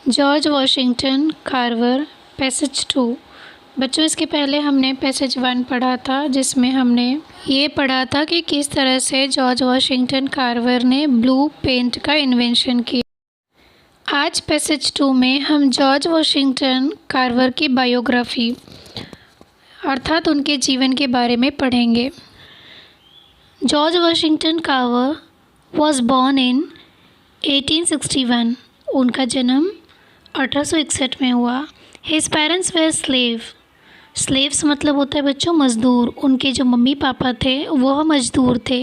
George Washington Carver passage 2। बच्चों, इसके पहले हमने पैसेज 1 पढ़ा था, जिसमें हमने ये पढ़ा था कि किस तरह से जॉर्ज वॉशिंगटन कार्वर ने ब्लू पेंट का इन्वेंशन किया। आज पैसेज 2 में हम जॉर्ज वॉशिंगटन कार्वर की बायोग्राफी अर्थात उनके जीवन के बारे में पढ़ेंगे। George Washington Carver was born in 1861। उनका जन्म 1861 में हुआ। हिज पेरेंट्स वर स्लेव्स मतलब होता है बच्चों मज़दूर। उनके जो मम्मी पापा थे वह मज़दूर थे।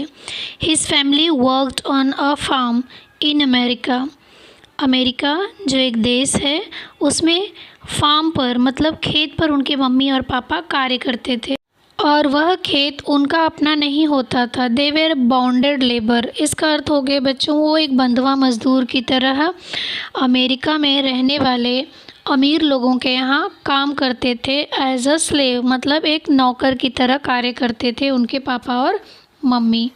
His family worked on a farm in America जो एक देश है उसमें फार्म पर मतलब खेत पर उनके मम्मी और पापा कार्य करते थे और वह खेत उनका अपना नहीं होता था। They were bounded labour. इसका अर्थ हो गया बच्चों वो एक बंधुआ मज़दूर की तरह अमेरिका में रहने वाले अमीर लोगों के यहाँ काम करते थे। एज अ स्लेव मतलब एक नौकर की तरह कार्य करते थे उनके पापा और मम्मी।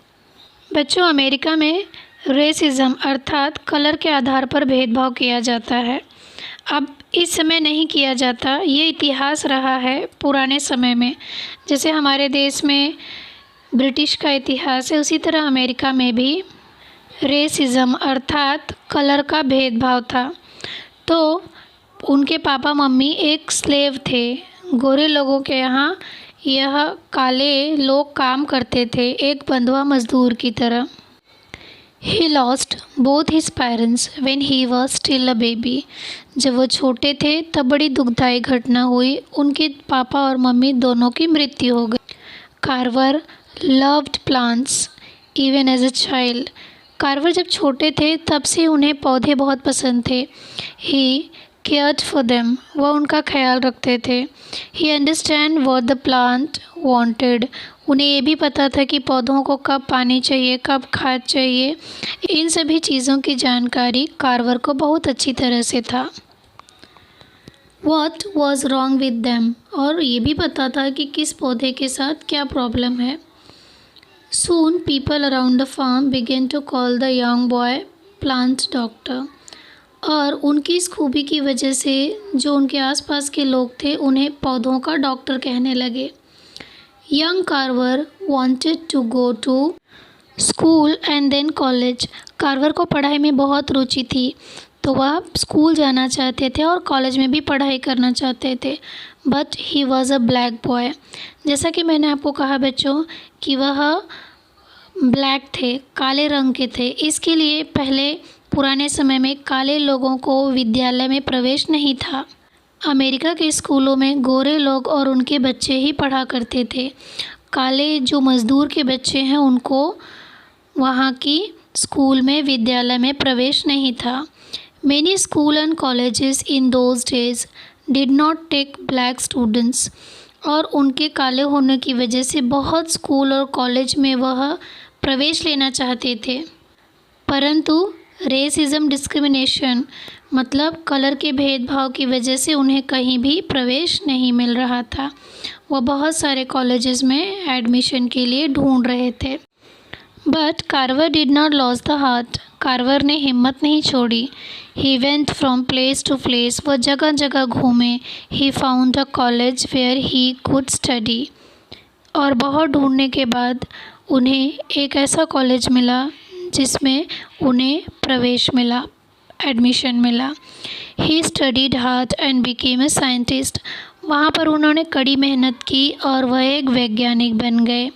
बच्चों, अमेरिका में रेसिज्म अर्थात कलर के आधार पर भेदभाव किया जाता है। अब इस समय नहीं किया जाता, ये इतिहास रहा है पुराने समय में। जैसे हमारे देश में ब्रिटिश का इतिहास है, उसी तरह अमेरिका में भी रेसिज्म अर्थात कलर का भेदभाव था। तो उनके पापा मम्मी एक स्लेव थे। गोरे लोगों के यहाँ यह काले लोग काम करते थे एक बंधुआ मज़दूर की तरह। He lost both his parents when he was still a baby। जब वो छोटे थे तब बड़ी दुखदायी घटना हुई, उनके पापा और मम्मी दोनों की मृत्यु हो गई। Carver loved plants even as a child। Carver जब छोटे थे तब से उन्हें पौधे बहुत पसंद थे। He cared for them। वह उनका ख्याल रखते थे। He understand what the plant wanted। उन्हें ये भी पता था कि पौधों को कब पानी चाहिए, कब खाद चाहिए। इन सभी चीज़ों की जानकारी कार्वर को बहुत अच्छी तरह से था। What was wrong with them। और ये भी पता था कि किस पौधे के साथ क्या प्रॉब्लम है। Soon people around the farm began to call the young boy plant doctor। और उनकी इस खूबी की वजह से जो उनके आसपास के लोग थे उन्हें पौधों का डॉक्टर कहने लगे। Young Carver wanted to go to school and then college. Carver को पढ़ाई में बहुत रुचि थी तो वह स्कूल जाना चाहते थे और कॉलेज में भी पढ़ाई करना चाहते थे। But he was a black boy. जैसा कि मैंने आपको कहा बच्चों कि वह ब्लैक थे, काले रंग के थे। इसके लिए पहले पुराने समय में काले लोगों को विद्यालय में प्रवेश नहीं था। अमेरिका के स्कूलों में गोरे लोग और उनके बच्चे ही पढ़ा करते थे। काले जो मज़दूर के बच्चे हैं उनको वहाँ की स्कूल में विद्यालय में प्रवेश नहीं था। Many school and colleges in those days did not take black students. और उनके काले होने की वजह से बहुत स्कूल और कॉलेज में वह प्रवेश लेना चाहते थे, परंतु रेसिज्म डिस्क्रिमिनेशन मतलब कलर के भेदभाव की वजह से उन्हें कहीं भी प्रवेश नहीं मिल रहा था। वह बहुत सारे कॉलेजेस में एडमिशन के लिए ढूंढ रहे थे। But Carver did not loss the heart. Carver ने हिम्मत नहीं छोड़ी। He went from place to place. वह जगह जगह घूमे। He found a college where he could study. और बहुत ढूंढने के बाद उन्हें एक ऐसा कॉलेज मिला जिसमें उन्हें प्रवेश मिला, एडमिशन मिला। He studied hard and became a scientist. वहाँ पर उन्होंने कड़ी मेहनत की और वह एक वैज्ञानिक बन गए।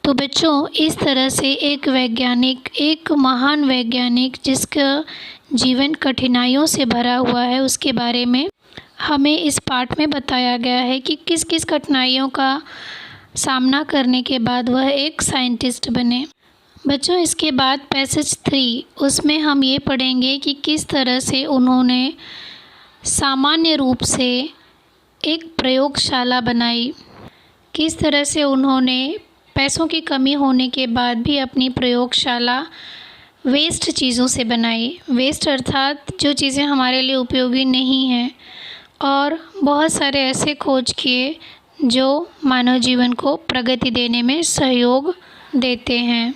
तो बच्चों, इस तरह से एक वैज्ञानिक, एक महान वैज्ञानिक जिसका जीवन कठिनाइयों से भरा हुआ है, उसके बारे में हमें इस पाठ में बताया गया है कि किस किस कठिनाइयों का सामना करने के बाद वह एक साइंटिस्ट बने। बच्चों, इसके बाद पैसेज 3 उसमें हम ये पढ़ेंगे कि किस तरह से उन्होंने सामान्य रूप से एक प्रयोगशाला बनाई। किस तरह से उन्होंने पैसों की कमी होने के बाद भी अपनी प्रयोगशाला वेस्ट चीज़ों से बनाई। वेस्ट अर्थात जो चीज़ें हमारे लिए उपयोगी नहीं हैं, और बहुत सारे ऐसे खोज किए जो मानव जीवन को प्रगति देने में सहयोग देते हैं।